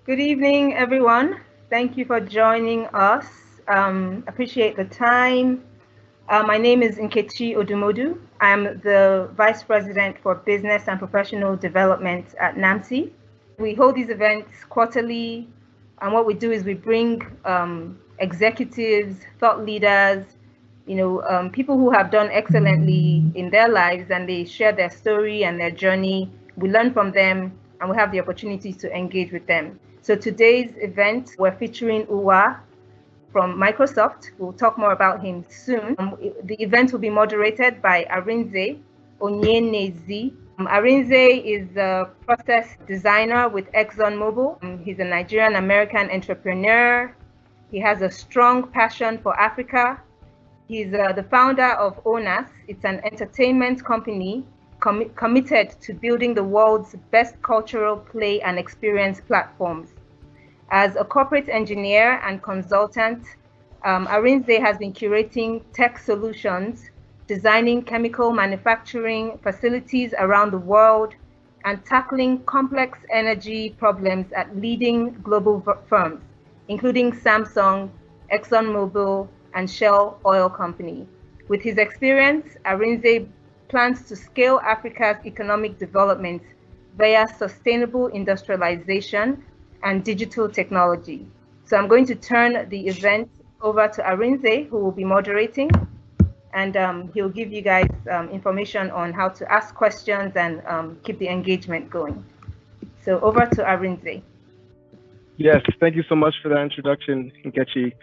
Good evening, everyone. Thank you for joining us. Appreciate the time. My name is Nkechi Odumodu. I'm the Vice President for Business and Professional Development at NAMC. We hold these events quarterly, and what we do is we bring executives, thought leaders, people who have done excellently in their lives, and they share their story and their journey. We learn from them, and we have the opportunity to engage with them. So today's event, we're featuring Uwa from Microsoft. We'll talk more about him soon. The event will be moderated by Arinze Onyenezi. Arinze is a process designer with ExxonMobil. He's a Nigerian-American entrepreneur. He has a strong passion for Africa. He's the founder of ONAS. It's an entertainment company committed to building the world's best cultural play and experience platforms. As a corporate engineer and consultant, Arinze has been curating tech solutions, designing chemical manufacturing facilities around the world, and tackling complex energy problems at leading global firms, including Samsung, ExxonMobil, and Shell Oil Company. With his experience, Arinze plans to scale Africa's economic development via sustainable industrialization and digital technology. So I'm going to turn the event over to Arinze, who will be moderating, and he'll give you guys information on how to ask questions and keep the engagement going. So over to Arinze. Yes, thank you so much for that introduction, Nkechi.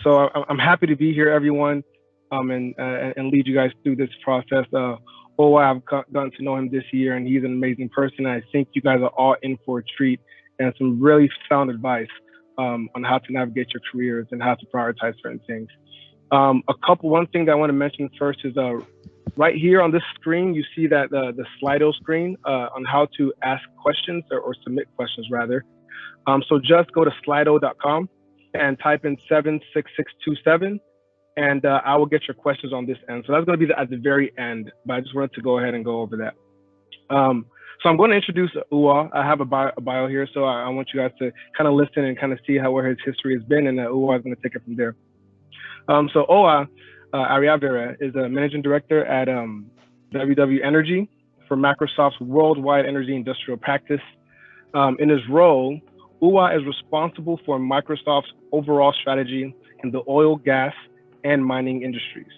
So I'm happy to be here, everyone, and lead you guys through this process. I've gotten to know him this year, and he's an amazing person. I think you guys are all in for a treat and some really sound advice on how to navigate your careers and how to prioritize certain things. One thing that I want to mention first is right here on this screen, you see that the Slido screen on how to ask questions or submit questions rather. So just go to slido.com and type in 76627, and I will get your questions on this end. So that's going to be at the very end, but I just wanted to go ahead and go over that. So I'm going to introduce Uwa. I have a bio here, so I want you guys to kind of listen and kind of see where his history has been, and Uwa is going to take it from there. So Uwa Airhiavbere is a managing director at WW Energy for Microsoft's worldwide energy industrial practice. In his role, Uwa is responsible for Microsoft's overall strategy in the oil, gas, and mining industries,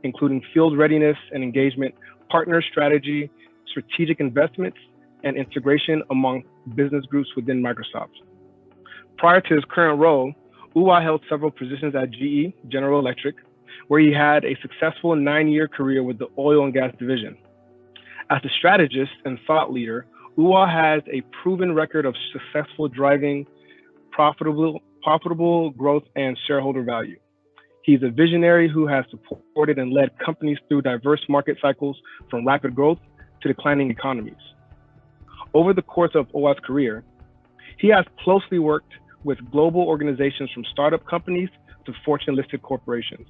including field readiness and engagement, partner strategy, strategic investments, and integration among business groups within Microsoft. Prior to his current role, Uwa held several positions at GE, General Electric, where he had a successful 9-year career with the oil and gas division. As a strategist and thought leader, Uwa has a proven record of successful driving profitable growth and shareholder value. He's a visionary who has supported and led companies through diverse market cycles, from rapid growth to declining economies. Over the course of Uwa's career, he has closely worked with global organizations from startup companies to Fortune-listed corporations.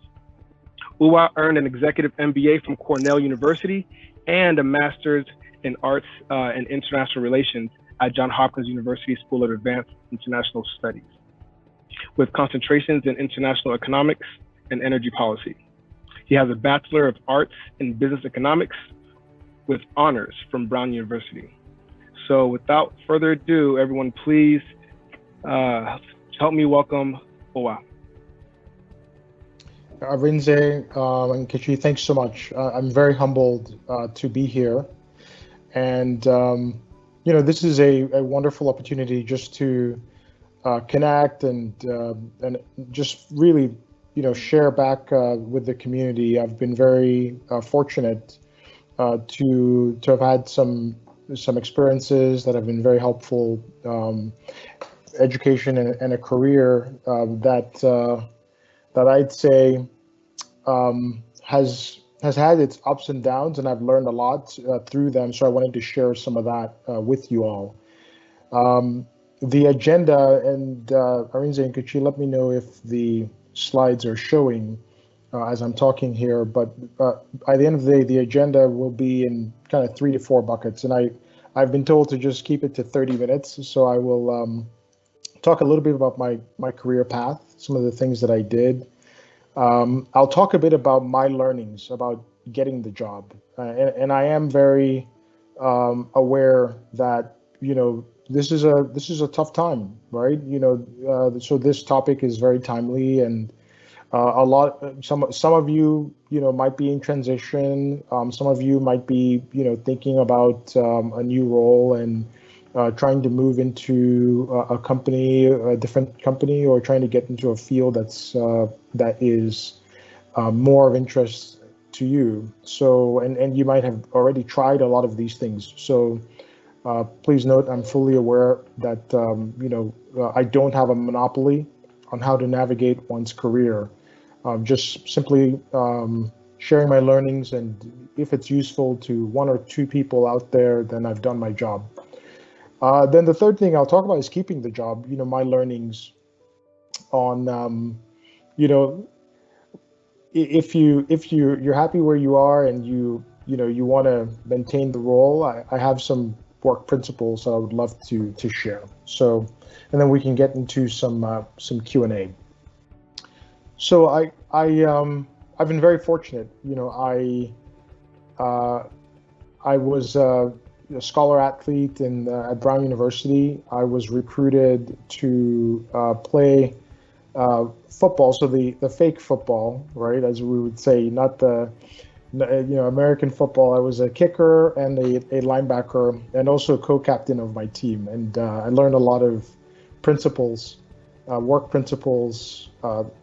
Uwa earned an executive MBA from Cornell University and a master's in Arts and International Relations at Johns Hopkins University School of Advanced International Studies, with concentrations in international economics and energy policy. He has a Bachelor of Arts in Business Economics with honors from Brown University. So without further ado, everyone, please help me welcome Uwa. Arinze and Nkechi, thanks so much. I'm very humbled to be here. And, this is a wonderful opportunity just to connect and just really, share back with the community. I've been very fortunate to have had some experiences that have been very helpful, education and a career that I'd say has had its ups and downs, and I've learned a lot through them. So I wanted to share some of that with you all. The agenda, and Arinze and Nkechi, let me know if the slides are showing as I'm talking here. But by the end of the day, the agenda will be in kind of 3 to 4 buckets, and I I've been told to just keep it to 30 minutes, so I will talk a little bit about my career path, some of the things that I did. I'll talk a bit about my learnings about getting the job, and I am very aware that this is a tough time, right? So this topic is very timely, and some of you might be in transition. Some of you might be thinking about a new role and trying to move into a company, a different company, or trying to get into a field that is more of interest to you. So, and you might have already tried a lot of these things. So please note, I'm fully aware that I don't have a monopoly on how to navigate one's career. Just simply sharing my learnings, and if it's useful to one or two people out there, then I've done my job. Then the third thing I'll talk about is keeping the job. My learnings on, if you're happy where you are and you want to maintain the role, I have some work principles that I would love to share. So, and then we can get into some Q&A. So I've been very fortunate. I was a scholar athlete at Brown University. I was recruited to play football, so the fake football, right, as we would say, not the American football. I was a kicker and a linebacker, and also co-captain of my team. And I learned a lot of principles, work principles,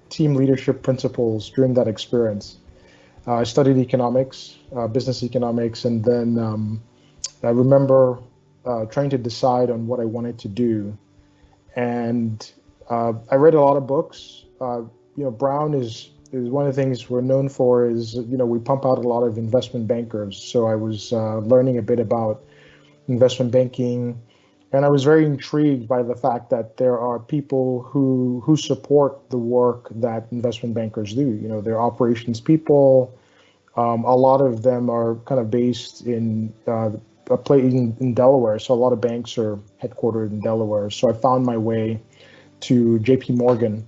team leadership principles during that experience. I studied economics, business economics, and then I remember trying to decide on what I wanted to do. And I read a lot of books. Brown is one of the things we're known for is, we pump out a lot of investment bankers. So I was learning a bit about investment banking, and I was very intrigued by the fact that there are people who support the work that investment bankers do. They're operations people. A lot of them are kind of based in a place in Delaware. So a lot of banks are headquartered in Delaware. So I found my way to JP Morgan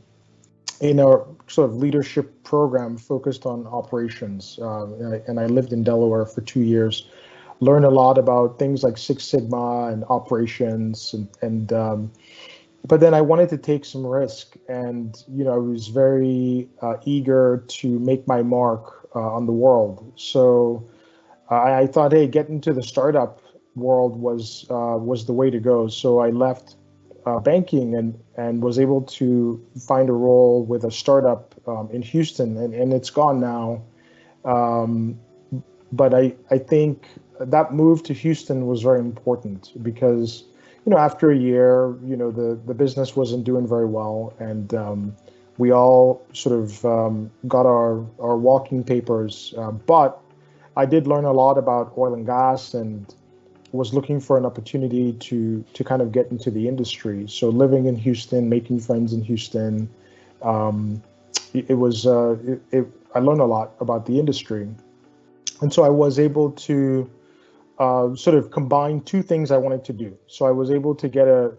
in a sort of leadership program focused on operations. And I lived in Delaware for 2 years. Learned a lot about things like Six Sigma and operations, but then I wanted to take some risk, and I was very eager to make my mark on the world. So I thought, hey, getting into the startup world was the way to go. So I left banking and was able to find a role with a startup in Houston, and it's gone now. But I think that move to Houston was very important because, after a year, the business wasn't doing very well, and we all sort of got our walking papers. But I did learn a lot about oil and gas, and was looking for an opportunity to kind of get into the industry. So living in Houston, making friends in Houston, I learned a lot about the industry. And so I was able to sort of combine two things I wanted to do. So I was able to get a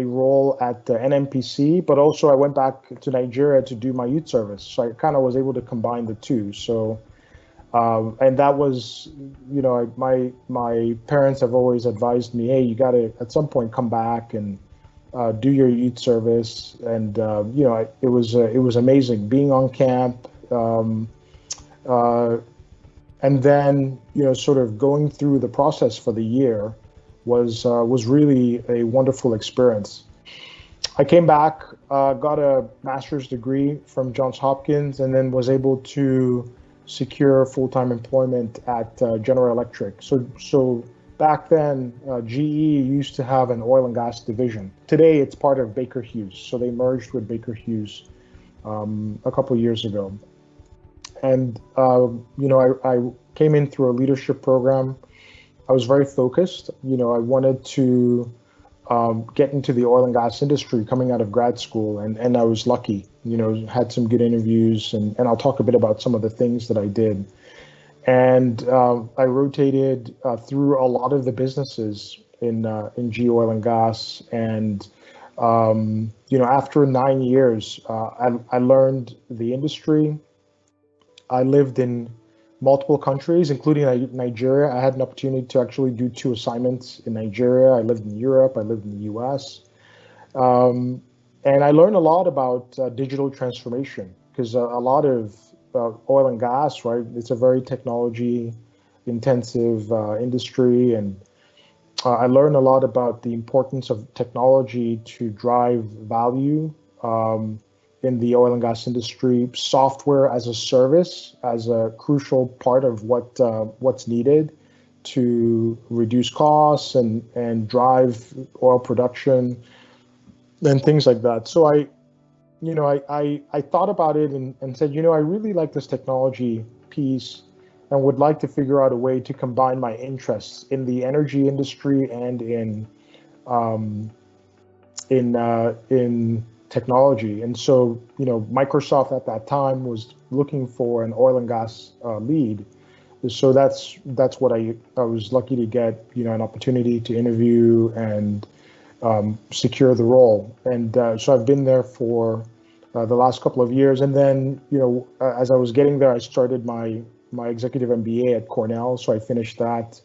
role at the NMPC, but also I went back to Nigeria to do my youth service. So I kind of was able to combine the two. So, and that was, my parents have always advised me, hey, you got to at some point come back and do your youth service. And, it was amazing being on camp. And then, sort of going through the process for the year was really a wonderful experience. I came back, got a master's degree from Johns Hopkins, and then was able to secure full-time employment at General Electric. So back then, GE used to have an oil and gas division. Today, it's part of Baker Hughes. So they merged with Baker Hughes a couple of years ago. And, I came in through a leadership program. I was very focused. I wanted to get into the oil and gas industry coming out of grad school. And I was lucky, had some good interviews. And I'll talk a bit about some of the things that I did. And I rotated through a lot of the businesses in G oil and gas. And after 9 years, I learned the industry. I lived in multiple countries, including Nigeria. I had an opportunity to actually do 2 assignments in Nigeria. I lived in Europe. I lived in the US. And I learned a lot about digital transformation because a lot of oil and gas, right? It's a very technology intensive industry. And I learned a lot about the importance of technology to drive value in the oil and gas industry, software as a service as a crucial part of what's needed to reduce costs and drive oil production and things like that. So I thought about it and said, I really like this technology piece and would like to figure out a way to combine my interests in the energy industry and in technology. And so, Microsoft at that time was looking for an oil and gas lead. So that's what I was lucky to get, an opportunity to interview and secure the role. And so I've been there for the last couple of years. And then, as I was getting there, I started my executive MBA at Cornell. So I finished that.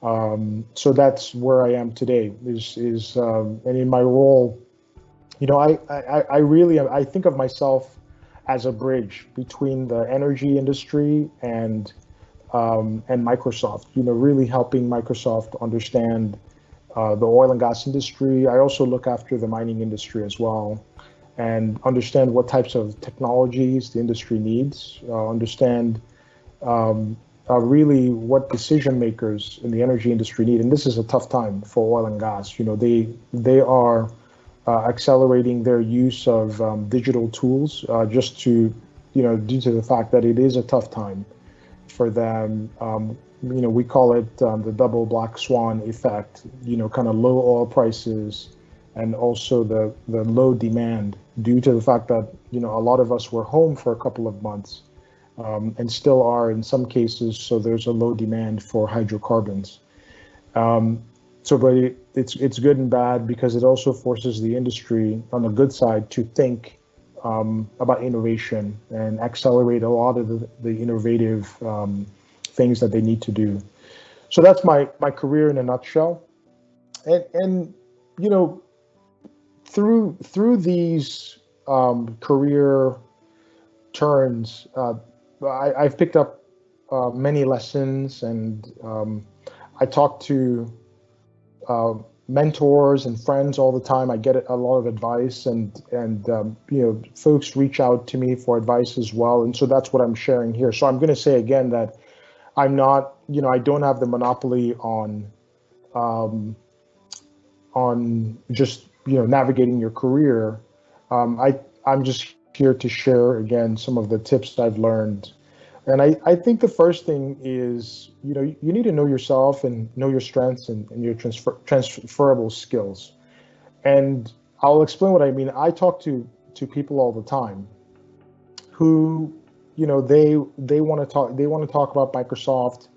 So that's where I am today. And in my role, I think of myself as a bridge between the energy industry and Microsoft. Really helping Microsoft understand the oil and gas industry. I also look after the mining industry as well, and understand what types of technologies the industry needs. Understand really what decision makers in the energy industry need. And this is a tough time for oil and gas. They are accelerating their use of digital tools just to, due to the fact that it is a tough time for them. We call it the double black swan effect, kind of low oil prices and also the low demand due to the fact that, a lot of us were home for a couple of months and still are in some cases. So there's a low demand for hydrocarbons. But it's good and bad because it also forces the industry on the good side to think about innovation and accelerate a lot of the innovative things that they need to do. So that's my career in a nutshell. And through these career turns, I've picked up many lessons, and I talk to mentors and friends all the time. I get a lot of advice, and folks reach out to me for advice as well. And so that's what I'm sharing here. So I'm going to say again that I'm not, I don't have the monopoly on just navigating your career. I'm just here to share again some of the tips that I've learned. And I think the first thing is, you need to know yourself and know your strengths and your transferable skills. And I'll explain what I mean. I talk to people all the time who, they want to talk about Microsoft.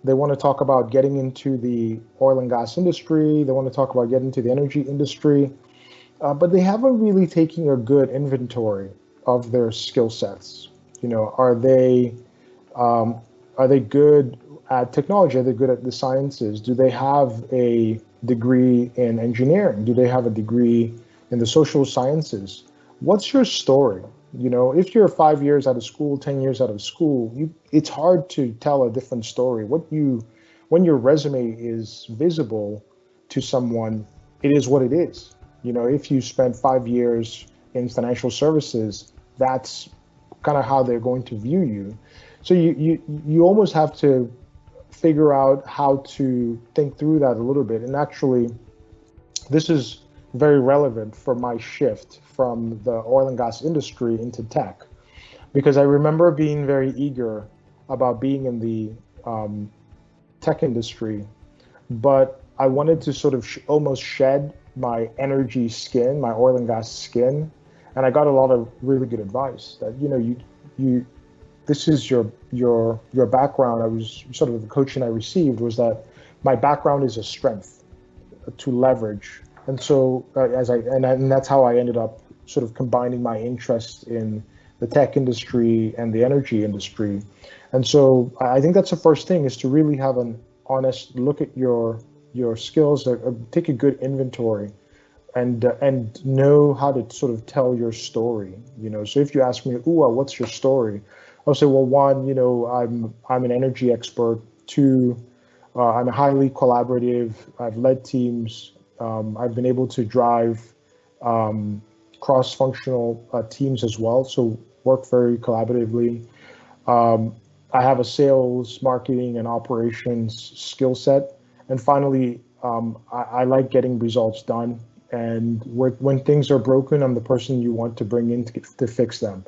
They want to talk about getting into the oil and gas industry. They want to talk about getting into the energy industry, but they haven't really taken a good inventory of their skill sets. Are they good at technology? Are they good at the sciences? Do they have a degree in engineering? Do they have a degree in the social sciences? What's your story? If you're 5 years out of school, 10 years out of school, it's hard to tell a different story. When your resume is visible to someone, it is what it is. If you spent 5 years in financial services, that's kind of how they're going to view you. So you almost have to figure out how to think through that a little bit. And actually, this is very relevant for my shift from the oil and gas industry into tech, because I remember being very eager about being in the tech industry, but I wanted to sort of almost shed my energy skin, my oil and gas skin. And I got a lot of really good advice that, this is your background. I was sort of the coaching I received was that my background is a strength to leverage, and so and that's how I ended up sort of combining my interest in the tech industry and the energy industry. And so I think that's the first thing, is to really have an honest look at your skills, take a good inventory, and know how to sort of tell your story. So if you ask me, Uwa, what's your story? I'll say, well, one, I'm an energy expert. Two, I'm highly collaborative. I've led teams. I've been able to drive cross-functional teams as well, so work very collaboratively. I have a sales, marketing, and operations skill set. And finally, I like getting results done. And when things are broken, I'm the person you want to bring in to fix them.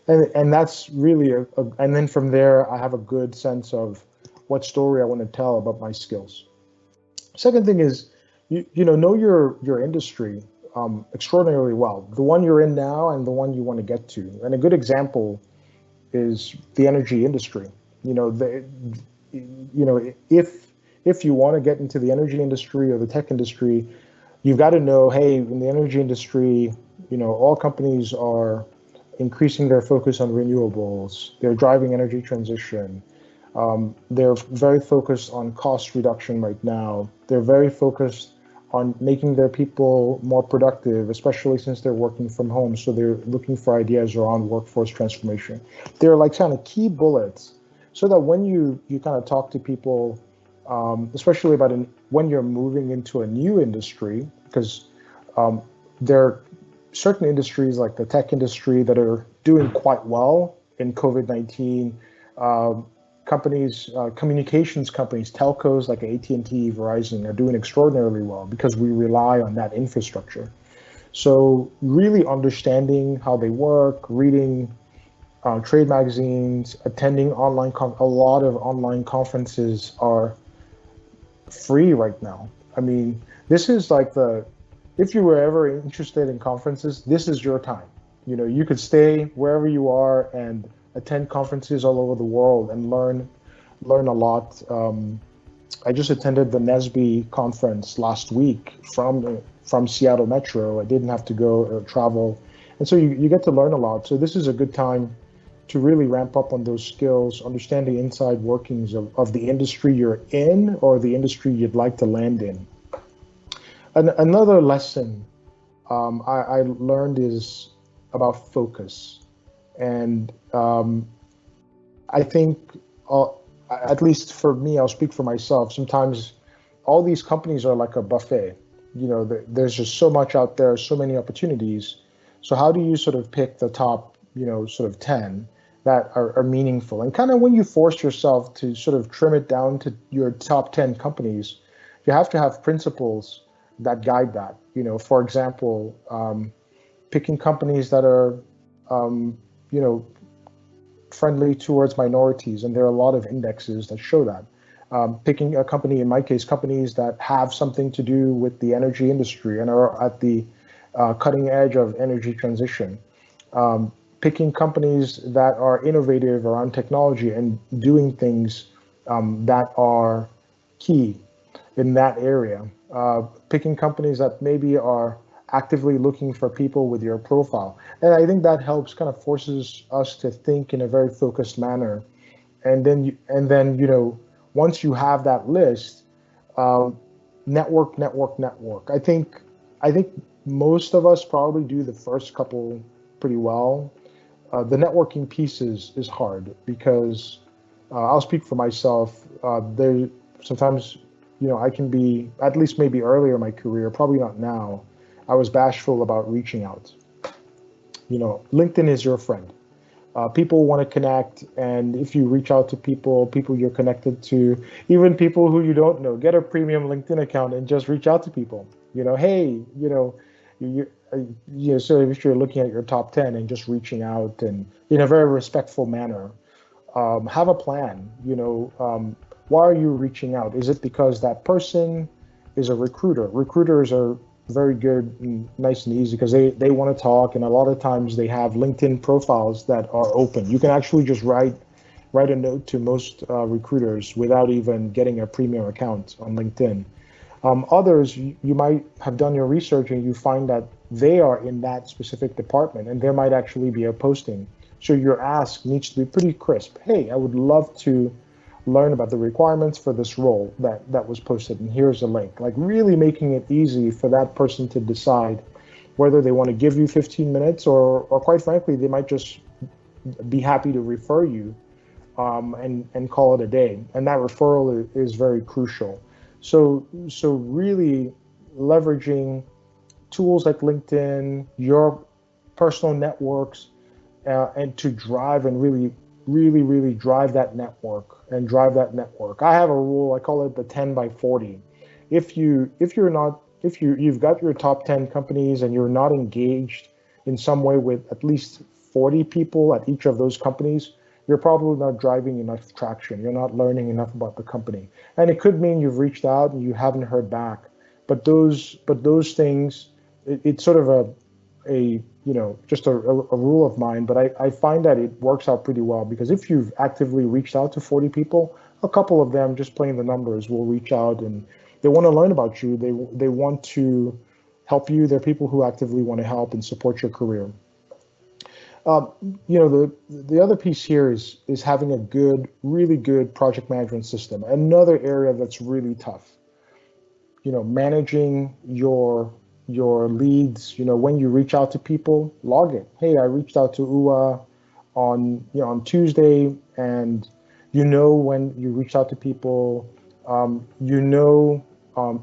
And that's really and then from there, I have a good sense of what story I want to tell about my skills. Second thing is, know your industry extraordinarily well, the one you're in now and the one you want to get to. And a good example is the energy industry. If you want to get into the energy industry or the tech industry, you've got to know, hey, in the energy industry, all companies are increasing their focus on renewables. They're driving energy transition. They're very focused on cost reduction right now. They're very focused on making their people more productive, especially since they're working from home. So they're looking for ideas around workforce transformation. They're like kind of key bullets, so that when you kind of talk to people, especially about when you're moving into a new industry, because there are certain industries like the tech industry that are doing quite well in COVID-19. Companies, communications companies, telcos like AT&T, Verizon are doing extraordinarily well because we rely on that infrastructure. So really understanding how they work, reading trade magazines, attending a lot of online conferences are free right now. I mean, this is like if you were ever interested in conferences, this is your time. You could stay wherever you are and attend conferences all over the world and learn a lot. I just attended the NASB conference last week from Seattle Metro. I didn't have to go travel, and so you get to learn a lot. So this is a good time to really ramp up on those skills, understand the inside workings of the industry you're in or the industry you'd like to land in. Another lesson I learned is about focus. And I think, at least for me, I'll speak for myself, sometimes all these companies are like a buffet. There's just so much out there, so many opportunities. So how do you sort of pick the top, sort of 10 that are meaningful? And kind of when you force yourself to sort of trim it down to your top 10 companies, you have to have principles that guide that. For example, picking companies that are friendly towards minorities, and there are a lot of indexes that show that. Picking a company, in my case, companies that have something to do with the energy industry and are at the cutting edge of energy transition. Picking companies that are innovative around technology and doing things that are key in that area. Picking companies that maybe are actively looking for people with your profile. And I think that helps, kind of forces us to think in a very focused manner. And then, once you have that list, network. I think most of us probably do the first couple pretty well. The networking piece is hard because I'll speak for myself. There sometimes, I can be, at least maybe earlier in my career, probably not now, I was bashful about reaching out. LinkedIn is your friend. People want to connect, and if you reach out to people you're connected to, even people who you don't know, get a premium LinkedIn account and just reach out to people. Hey, so if you're looking at your top 10 and just reaching out and in a very respectful manner, have a plan. Why are you reaching out? Is it because that person is a recruiter? Recruiters are very good and nice and easy because they want to talk, and a lot of times they have LinkedIn profiles that are open. You can actually just write a note to most recruiters without even getting a premium account on LinkedIn. Others, you might have done your research and you find that they are in that specific department and there might actually be a posting. So your ask needs to be pretty crisp. Hey, I would love to learn about the requirements for this role that was posted, and here's a link. Like really making it easy for that person to decide whether they want to give you 15 minutes or quite frankly, they might just be happy to refer you and call it a day. And that referral is very crucial. So really leveraging tools like LinkedIn, your personal networks, and to drive and really drive that network and drive that network. I have a rule, I call it the 10 by 40. If you've got your top 10 companies and you're not engaged in some way with at least 40 people at each of those companies, you're probably not driving enough traction. You're not learning enough about the company. And it could mean you've reached out and you haven't heard back. But those things, it's sort of just a rule of mine, but I find that it works out pretty well because if you've actively reached out to 40 people, a couple of them, just playing the numbers, will reach out and they want to learn about you. They want to help you. They're people who actively want to help and support your career. The other piece here is having a really good project management system. Another area that's really tough. Managing your leads. When you reach out to people, log it. Hey, I reached out to Uwa on Tuesday, and when you reach out to people,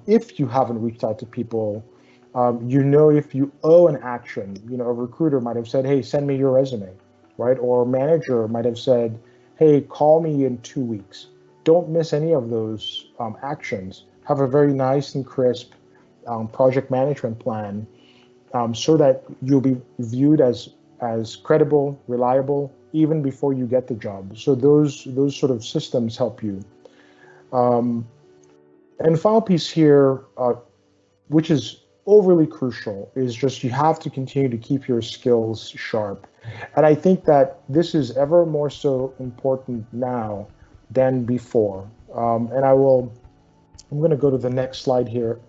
if you haven't reached out to people. If you owe an action, a recruiter might have said, hey, send me your resume, right? Or a manager might have said, hey, call me in 2 weeks. Don't miss any of those actions. Have a very nice and crisp project management plan so that you'll be viewed as credible, reliable, even before you get the job. So those sort of systems help you. And final piece here, which is overly crucial, is just you have to continue to keep your skills sharp. And I think that this is ever more so important now than before. And I'm going to go to the next slide here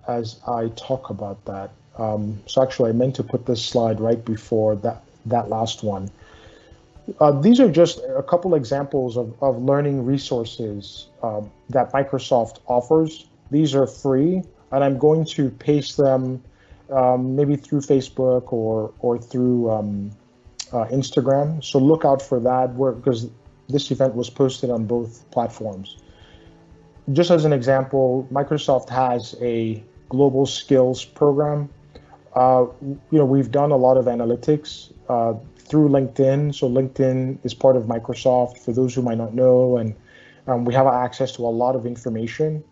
as I talk about that. So actually I meant to put this slide right before that last one. These are just a couple examples of learning resources that Microsoft offers. These are free, and I'm going to paste them maybe through Facebook or through Instagram. So look out for that because this event was posted on both platforms. Just as an example, Microsoft has a global skills program. We've done a lot of analytics through LinkedIn. So LinkedIn is part of Microsoft, for those who might not know, and we have access to a lot of information.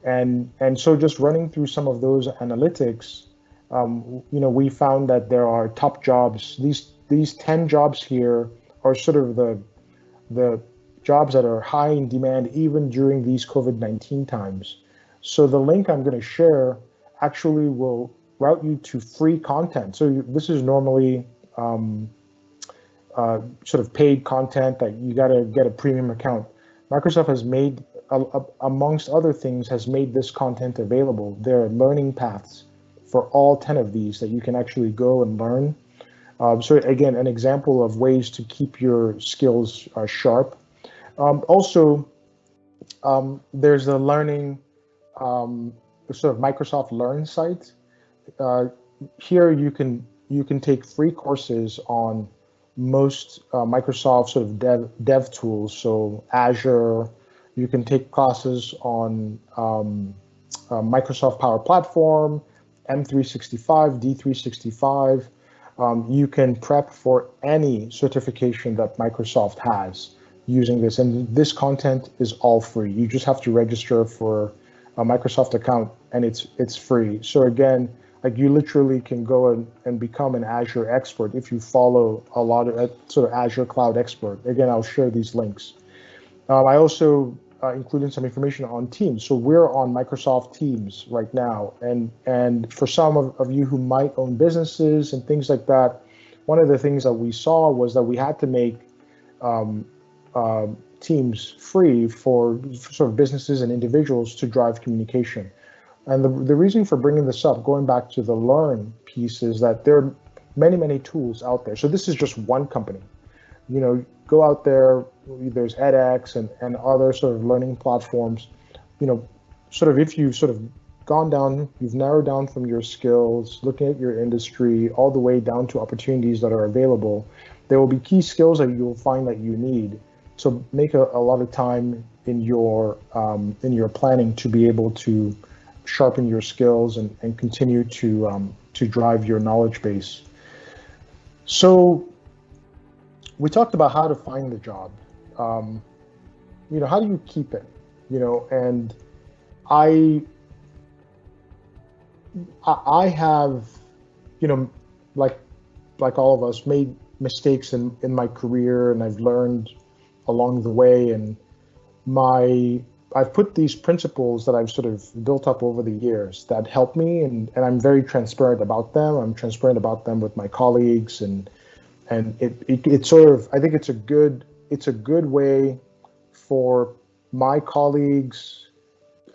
And so just running through some of those analytics, we found that there are top jobs. These 10 jobs here are sort of the jobs that are high in demand even during these COVID-19 times. So the link I'm going to share actually will route you to free content. So this is normally sort of paid content that you got to get a premium account. Microsoft has made, amongst other things, has made this content available. There are learning paths for all 10 of these that you can actually go and learn. So again, an example of ways to keep your skills sharp. Also, there's a learning sort of Microsoft Learn site. Here you can take free courses on most Microsoft sort of dev tools. So Azure, you can take classes on Microsoft Power Platform, M365, D365. You can prep for any certification that Microsoft has using this, and this content is all free. You just have to register for a Microsoft account, and it's free. So again, like you literally can go and become an Azure expert if you follow a lot of sort of Azure Cloud Expert. Again, I'll share these links. I also including some information on Teams. So we're on Microsoft Teams right now, and for some of you who might own businesses and things like that, one of the things that we saw was that we had to make Teams free for sort of businesses and individuals to drive communication. And the reason for bringing this up, going back to the learn piece, is that there are many tools out there. So this is just one company. Go out there, there's edX and other sort of learning platforms. Sort of if you've sort of gone down, you've narrowed down from your skills, looking at your industry, all the way down to opportunities that are available, there will be key skills that you'll find that you need. So make a lot of time in your planning to be able to sharpen your skills and continue to drive your knowledge base. So we talked about how to find the job. How do you keep it? And I have, like all of us, made mistakes in my career, and I've learned along the way. And I've put these principles that I've sort of built up over the years that help me, and I'm very transparent about them. I'm transparent about them with my colleagues, and it sort of, I think it's a good way for my colleagues,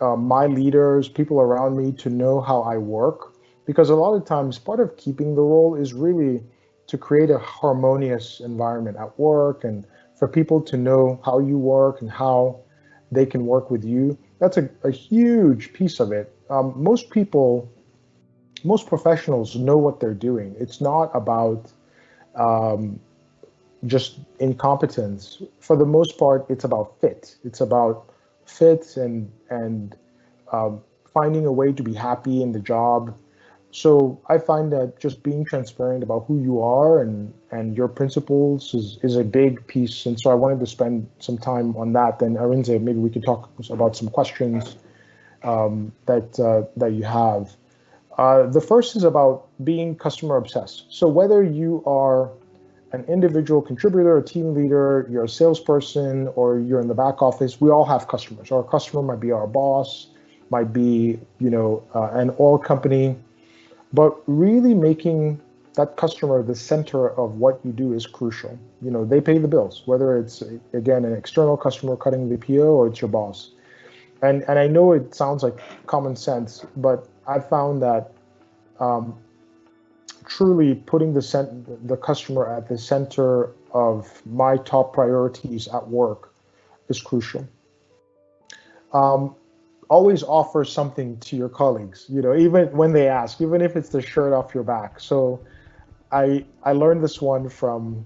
my leaders, people around me to know how I work, because a lot of times part of keeping the role is really to create a harmonious environment at work and for people to know how you work and how they can work with you. That's a huge piece of it. Most professionals know what they're doing. It's not about just incompetence. For the most part, it's about fit. It's about fit and finding a way to be happy in the job. So I find that just being transparent about who you are and your principles is a big piece. And so I wanted to spend some time on that. Then Arinze, maybe we could talk about some questions that you have. The first is about being customer obsessed. So whether you are an individual contributor, a team leader, you're a salesperson, or you're in the back office, we all have customers. Our customer might be our boss, might be an oil company, but really making that customer the center of what you do is crucial. They pay the bills, whether it's, again, an external customer cutting the PO or it's your boss. And I know it sounds like common sense, but I found that truly putting the customer at the center of my top priorities at work is crucial. Always offer something to your colleagues, even when they ask, even if it's the shirt off your back. So I learned this one from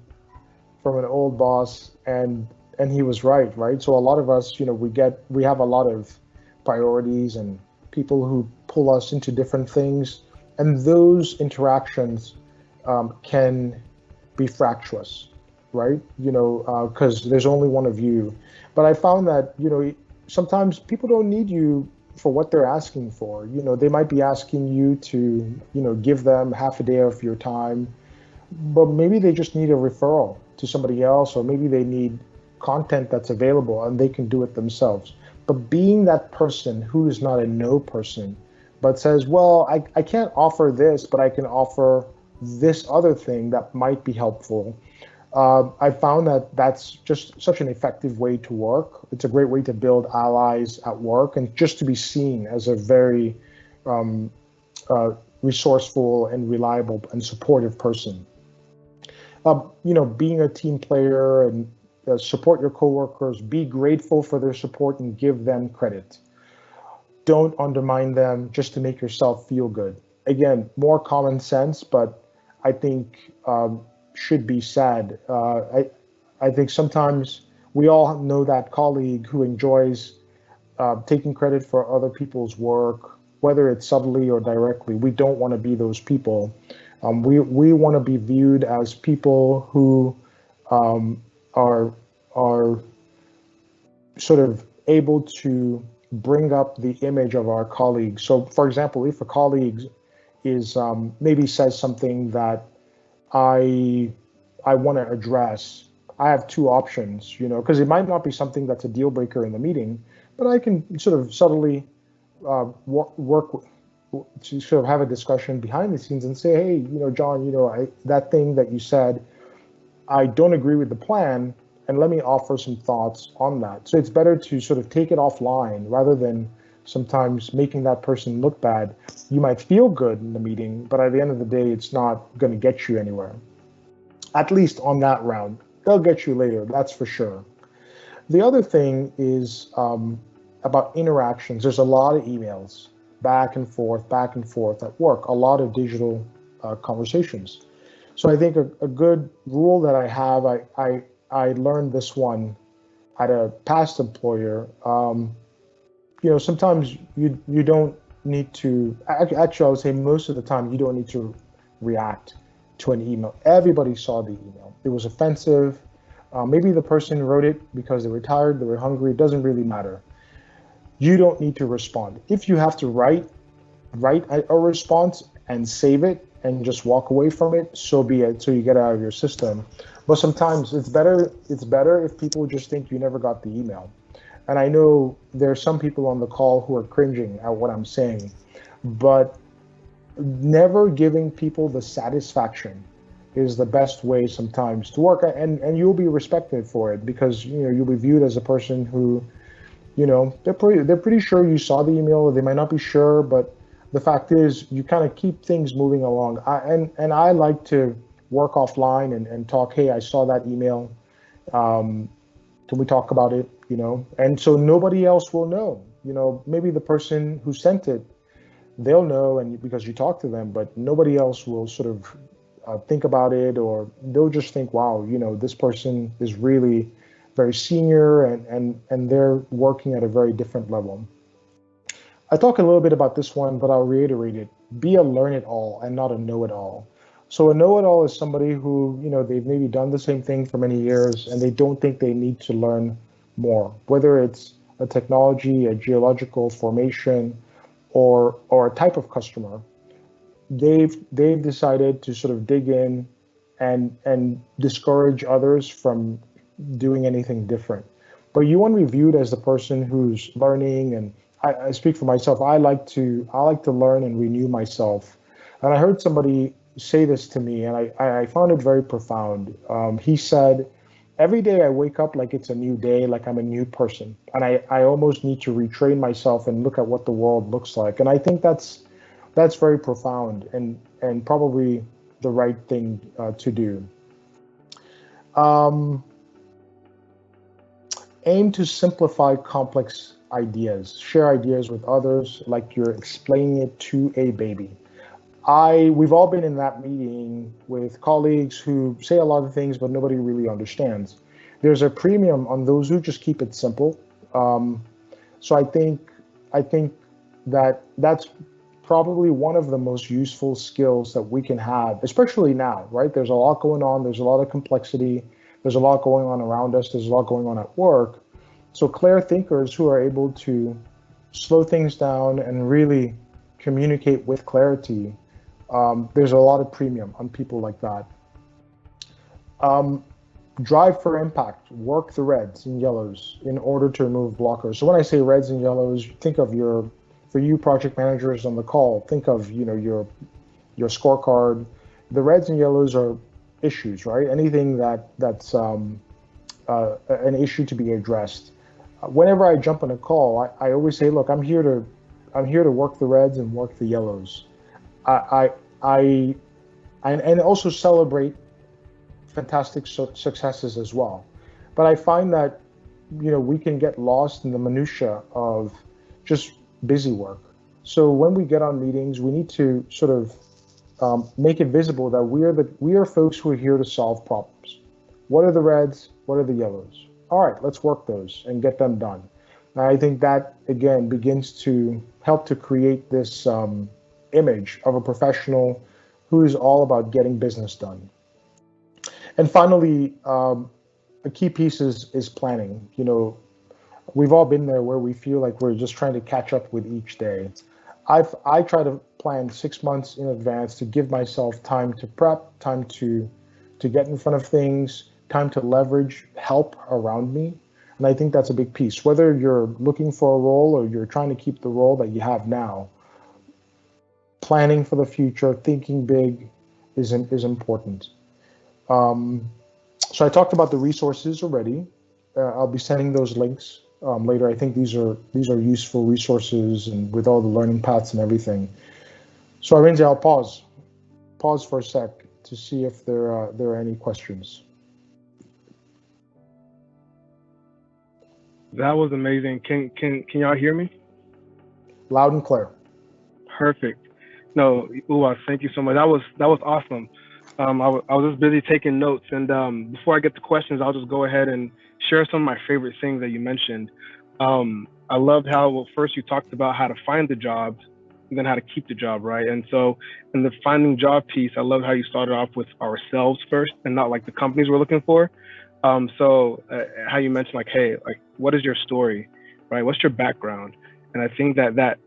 an old boss, and he was right? So a lot of us, we have a lot of priorities and people who pull us into different things, and those interactions can be fractious, right? Because there's only one of you. But I found that, sometimes people don't need you for what they're asking for. They might be asking you to, give them half a day of your time, but maybe they just need a referral to somebody else, or maybe they need content that's available and they can do it themselves. But being that person who is not a no person, but says, well, I can't offer this, but I can offer this other thing that might be helpful. I found that that's just such an effective way to work. It's a great way to build allies at work and just to be seen as a very resourceful and reliable and supportive person. Being a team player and support your coworkers, be grateful for their support and give them credit. Don't undermine them just to make yourself feel good. Again, more common sense, but I think should be said. I think sometimes we all know that colleague who enjoys taking credit for other people's work, whether it's subtly or directly. We don't want to be those people. We want to be viewed as people who are sort of able to bring up the image of our colleagues. So, for example, if a colleague is maybe says something that I want to address, I have two options, because it might not be something that's a deal breaker in the meeting, but I can sort of subtly work to sort of have a discussion behind the scenes and say, hey, John, that thing that you said, I don't agree with the plan, and let me offer some thoughts on that. So it's better to sort of take it offline rather than sometimes making that person look bad. You might feel good in the meeting, but at the end of the day, it's not going to get you anywhere. At least on that round. They'll get you later, that's for sure. The other thing is about interactions. There's a lot of emails, back and forth at work, a lot of digital conversations. So I think a good rule that I have, I learned this one at a past employer. Sometimes you don't need to, actually I would say most of the time you don't need to react to an email. Everybody saw the email. It was offensive. Maybe the person wrote it because they were tired, they were hungry. It doesn't really matter. You don't need to respond. If you have to write a response and save it and just walk away from it, so be it. So you get it out of your system. But sometimes it's better if people just think you never got the email. And I know there are some people on the call who are cringing at what I'm saying, but never giving people the satisfaction is the best way sometimes to work, and you'll be respected for it because you'll be viewed as a person who, they're pretty sure you saw the email, or they might not be sure, but the fact is you kind of keep things moving along. I like to work offline and talk, hey, I saw that email. Can we talk about it? And so nobody else will know. Maybe the person who sent it, they'll know, and because you talk to them, but nobody else will sort of think about it, or they'll just think, wow, this person is really very senior and they're working at a very different level. I talk a little bit about this one, but I'll reiterate it. Be a learn-it-all and not a know-it-all. So a know-it-all is somebody who, they've maybe done the same thing for many years and they don't think they need to learn more, whether it's a technology, a geological formation, or a type of customer. They've decided to sort of dig in and discourage others from doing anything different. But you want to be viewed as the person who's learning, and I speak for myself. I like to learn and renew myself. And I heard somebody say this to me, and I found it very profound. He said, every day I wake up like it's a new day, like I'm a new person. And I almost need to retrain myself and look at what the world looks like. And I think that's very profound and probably the right thing to do. Aim to simplify complex ideas. Share ideas with others like you're explaining it to a baby. We've all been in that meeting with colleagues who say a lot of things, but nobody really understands. There's a premium on those who just keep it simple. So I think that's probably one of the most useful skills that we can have, especially now, right? There's a lot going on. There's a lot of complexity. There's a lot going on around us. There's a lot going on at work. So clear thinkers who are able to slow things down and really communicate with clarity, there's a lot of premium on people like that. Drive for impact, work the reds and yellows in order to remove blockers. So when I say reds and yellows, think of for you project managers on the call, think of your scorecard. The reds and yellows are issues, right? Anything that's an issue to be addressed. Whenever I jump on a call, I always say, look, I'm here to work the reds and work the yellows. And also celebrate fantastic successes as well. But I find that we can get lost in the minutia of just busy work. So when we get on meetings, we need to sort of make it visible that we are folks who are here to solve problems. What are the reds? What are the yellows? All right, let's work those and get them done. And I think that again begins to help to create this image of a professional who is all about getting business done. And finally, a key piece is planning. We've all been there where we feel like we're just trying to catch up with each day. I try to plan 6 months in advance to give myself time to prep, time to get in front of things, time to leverage help around me. And I think that's a big piece. Whether you're looking for a role or you're trying to keep the role that you have now, planning for the future, thinking big is important. So I talked about the resources already. I'll be sending those links later. I think these are useful resources, and with all the learning paths and everything. So Arinze, I'll pause for a sec to see if there are any questions. That was amazing. Can y'all hear me? Loud and clear. Perfect. No, Uwa, thank you so much. That was awesome. I was just busy taking notes, and before I get to questions, I'll just go ahead and share some of my favorite things that you mentioned. I loved how first you talked about how to find the job, and then how to keep the job, right? And so in the finding job piece, I love how you started off with ourselves first, and not like the companies we're looking for. So how you mentioned like, hey, like what is your story, right? What's your background? And I think that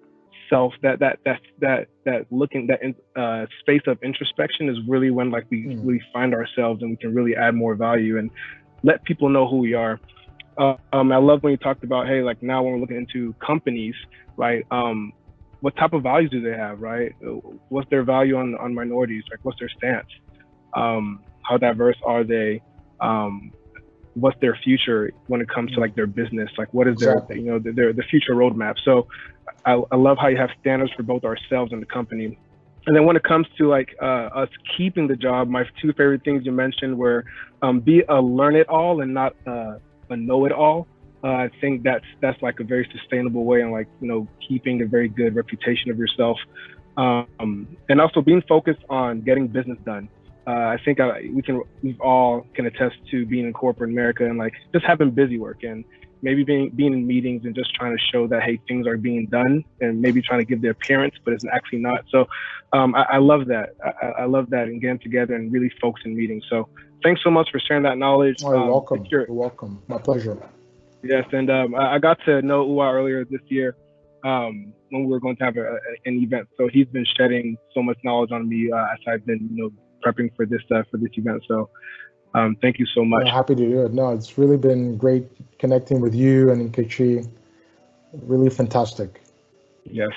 looking space of introspection is really when like we really find ourselves, and we can really add more value and let people know who we are. I love when you talked about, hey, like now when we're looking into companies, right? What type of values do they have, right? What's their value on minorities? Like what's their stance? How diverse are they? What's their future when it comes to like their business? Like what is their, you know, the future roadmap? So I love how you have standards for both ourselves and the company. And then when it comes to like us keeping the job, my two favorite things you mentioned were be a learn-it-all and not a know-it-all. I think that's like a very sustainable way, and like, you know, keeping a very good reputation of yourself, and also being focused on getting business done. I think we all can attest to being in corporate America and like just having busy work, and maybe being in meetings and just trying to show that, hey, things are being done, and maybe trying to give the appearance, but it's actually not. So I love that. I love that, and getting together and really focusing meetings. So thanks so much for sharing that knowledge. Oh, you're welcome. You're welcome. My pleasure. Yes, and I got to know Uwa earlier this year when we were going to have an event. So he's been shedding so much knowledge on me as I've been, you know, prepping for this event. So thank you so much. Happy to do it. No, it's really been great connecting with you and Nkechi. Really fantastic. Yes.